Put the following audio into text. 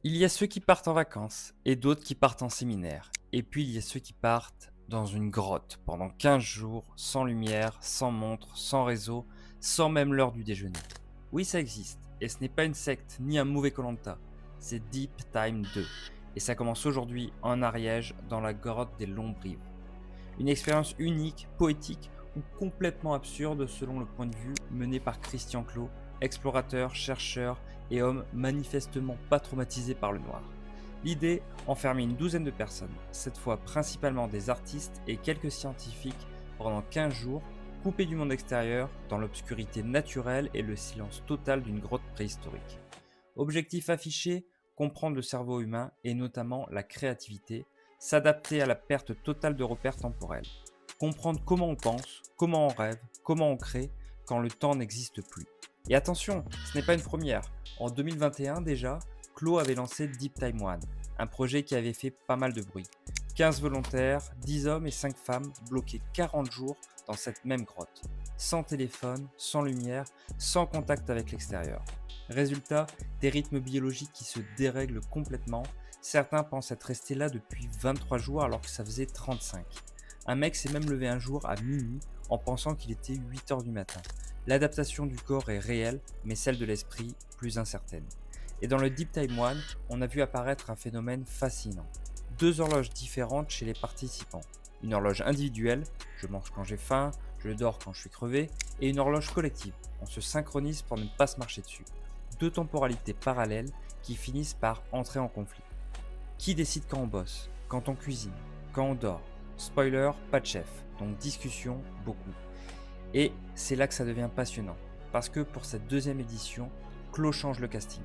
Il y a ceux qui partent en vacances et d'autres qui partent en séminaire. Et puis il y a ceux qui partent dans une grotte pendant 15 jours, sans lumière, sans montre, sans réseau, sans même l'heure du déjeuner. Oui, ça existe. Et ce n'est pas une secte ni un mauvais koh. C'est Deep Time 2. Et ça commence aujourd'hui en Ariège, dans la grotte des Lombrives. Une expérience unique, poétique ou complètement absurde selon le point de vue mené par Christian Clot, explorateur, chercheur et homme manifestement pas traumatisé par le noir. L'idée, enfermer une douzaine de personnes, cette fois principalement des artistes et quelques scientifiques, pendant 15 jours, coupés du monde extérieur, dans l'obscurité naturelle et le silence total d'une grotte préhistorique. Objectif affiché, comprendre le cerveau humain et notamment la créativité, s'adapter à la perte totale de repères temporels, comprendre comment on pense, comment on rêve, comment on crée quand le temps n'existe plus. Et attention, ce n'est pas une première. En 2021 déjà, Clo avait lancé Deep Time One, un projet qui avait fait pas mal de bruit. 15 volontaires, 10 hommes et 5 femmes bloqués 40 jours dans cette même grotte, sans téléphone, sans lumière, sans contact avec l'extérieur. Résultat, des rythmes biologiques qui se dérèglent complètement. Certains pensent être restés là depuis 23 jours alors que ça faisait 35. Un mec s'est même levé un jour à minuit en pensant qu'il était 8 heures du matin. L'adaptation du corps est réelle, mais celle de l'esprit plus incertaine. Et dans le Deep Time One, on a vu apparaître un phénomène fascinant. Deux horloges différentes chez les participants. Une horloge individuelle, je mange quand j'ai faim, je dors quand je suis crevé, et une horloge collective, on se synchronise pour ne pas se marcher dessus. Deux temporalités parallèles qui finissent par entrer en conflit. Qui décide quand on bosse, quand on cuisine, quand on dort? Spoiler, pas de chef, donc discussion, beaucoup. Et c'est là que ça devient passionnant, parce que pour cette deuxième édition, Clos change le casting.